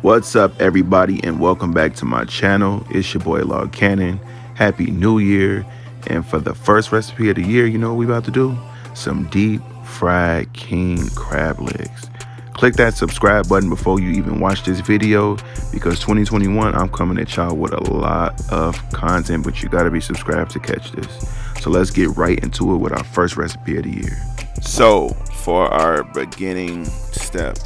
What's up, everybody, and welcome back to my channel. It's your boy Log Cannon. Happy New Year. And for the first recipe of the year, you know what we about to do? Some deep fried king crab legs. Click that subscribe button before you even watch this video, because 2021 I'm coming at y'all with a lot of content, but you gotta be subscribed to catch this. So let's get right into it with our first recipe of the year. So for our beginning step,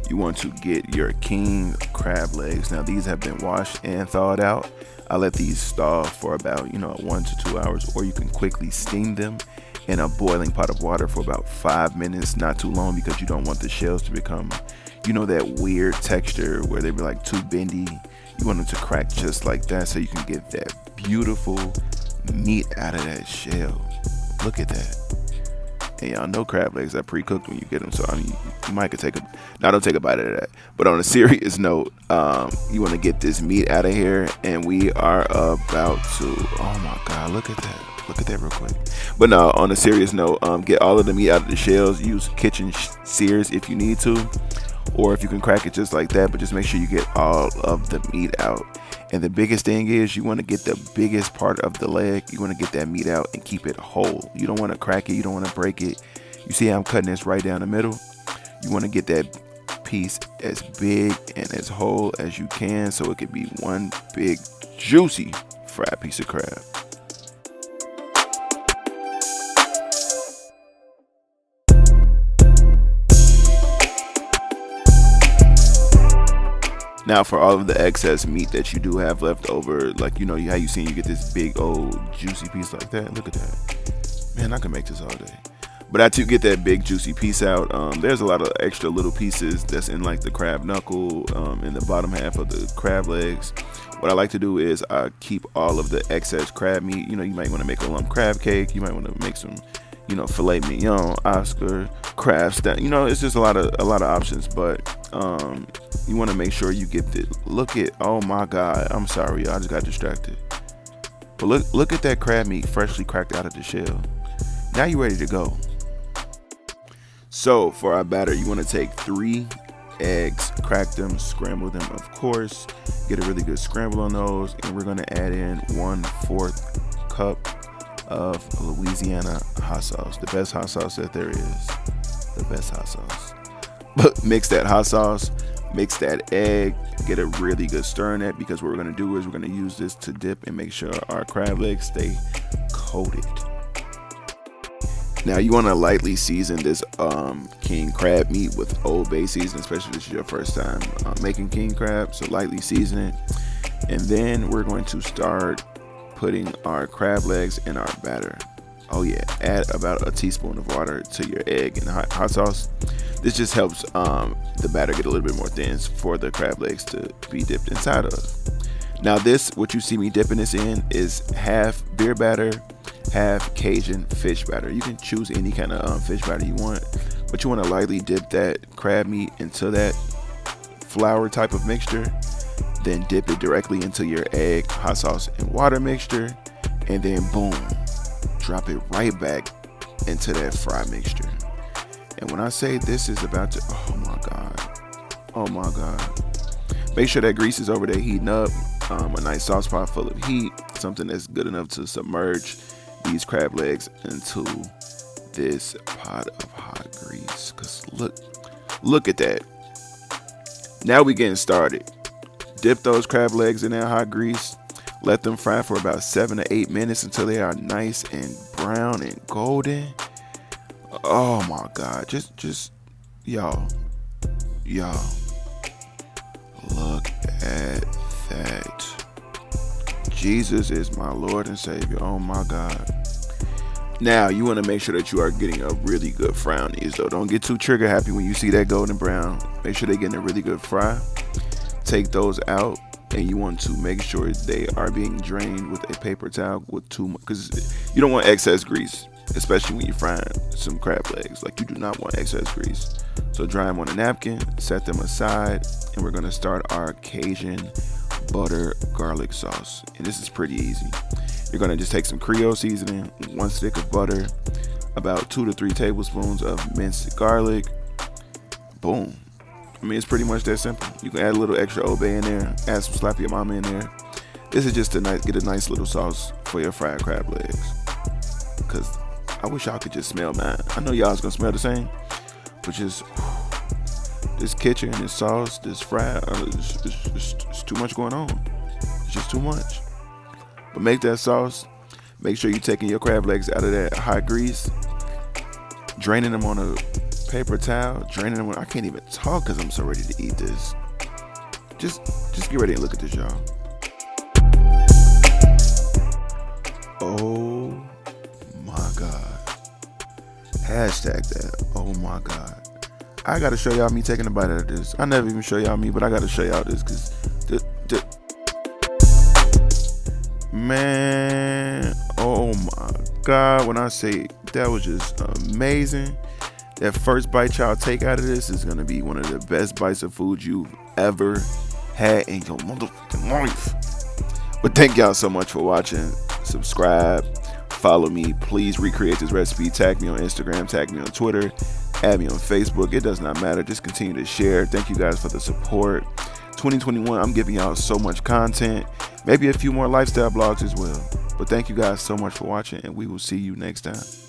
you want to get your king crab legs. Now these have been washed and thawed out. I let these thaw for about 1 to 2 hours, or you can quickly steam them in a boiling pot of water for about 5 minutes, not too long, because you don't want the shells to become that weird texture where they be like too bendy. You want them to crack just like that, so you can get that beautiful meat out of that shell. Look at that. And y'all know crab legs are pre-cooked when you get them, so you might could don't take a bite of that. But on a serious note, you want to get this meat out of here, and we are about to, oh my god, look at that real quick. But no, on a serious note, get all of the meat out of the shells. Use kitchen shears if you need to, or if you can crack it just like that, but just make sure you get all of the meat out. And the biggest thing is, you want to get the biggest part of the leg. You want to get that meat out and keep it whole. You don't want to crack it, you don't want to break it. You see how I'm cutting this right down the middle? You want to get that piece as big and as whole as you can, so it could be one big juicy fried piece of crab. Now for all of the excess meat that you do have left over, like how you seen you get this big old juicy piece like that. Look at that. Man, I can make this all day. But after you get that big juicy piece out, there's a lot of extra little pieces that's in like the crab knuckle, in the bottom half of the crab legs. What I like to do is I keep all of the excess crab meat. You might want to make a lump crab cake. You might want to make some filet mignon, Oscar, crab stand. It's just a lot of options, but you want to make sure you get the oh my god, I'm sorry, I just got distracted. But look at that crab meat freshly cracked out of the shell. Now you're ready to go. So for our batter, you want to take 3 eggs, crack them, scramble them, of course, get a really good scramble on those, and we're going to add in 1/4 cup of Louisiana hot sauce, the best hot sauce that there is, the best hot sauce. But mix that hot sauce, mix that egg, get a really good stir in that, because what we're going to do is we're going to use this to dip and make sure our crab legs stay coated. Now you want to lightly season this king crab meat with Old Bay seasoning, especially if this is your first time making king crab, so lightly season it. And then we're going to start putting our crab legs in our batter. Oh yeah, add about a teaspoon of water to your egg and hot sauce. This just helps the batter get a little bit more thin for the crab legs to be dipped inside of. Now what you see me dipping this in is half beer batter, half Cajun fish batter. You can choose any kind of fish batter you want, but you want to lightly dip that crab meat into that flour type of mixture, then dip it directly into your egg, hot sauce, and water mixture, and then boom, drop it right back into that fry mixture. And when I say this is about to, oh my god, make sure that grease is over there heating up, a nice sauce pot full of heat, something that's good enough to submerge these crab legs into this pot of hot grease. Cause look at that. Now we getting started. Dip those crab legs in that hot grease. Let them fry for about 7 to 8 minutes until they are nice and brown and golden. Oh my god, just y'all, look at that. Jesus is my Lord and Savior. Oh my god. Now you want to make sure that you are getting a really good fry on these, though. Don't get too trigger happy when you see that golden brown. Make sure they're getting a really good fry. Take those out, and you want to make sure they are being drained with a paper towel with too much, because you don't want excess grease, especially when you're frying some crab legs. Like, you do not want excess grease. So dry them on a napkin, set them aside, and we're going to start our Cajun butter garlic sauce. And this is pretty easy. You're going to just take some Creole Seasoning, 1 stick of butter, about 2 to 3 tablespoons of minced garlic. Boom. I mean, it's pretty much that simple. You can add a little extra Old Bay in there, add some Slap Your Mama in there. This is just to get a nice little sauce for your fried crab legs. Cause I wish y'all could just smell mine. I know y'all's gonna smell the same, but just this kitchen, this sauce, this fried, it's too much going on. It's just too much. But make that sauce. Make sure you're taking your crab legs out of that hot grease, draining them on a paper towel, draining them. I can't even talk because I'm so ready to eat this. Just get ready and look at this, y'all. Oh my God. Hashtag that. Oh my God. I gotta show y'all me taking a bite out of this. I never even show y'all me, but I gotta show y'all this because man, oh my God. When I say that was just amazing. That first bite y'all take out of this is gonna be one of the best bites of food you've ever had in your motherfucking life. But thank y'all so much for watching. Subscribe, follow me. Please recreate this recipe. Tag me on Instagram, tag me on Twitter, add me on Facebook. It does not matter. Just continue to share. Thank you guys for the support. 2021, I'm giving y'all so much content. Maybe a few more lifestyle blogs as well. But thank you guys so much for watching, and we will see you next time.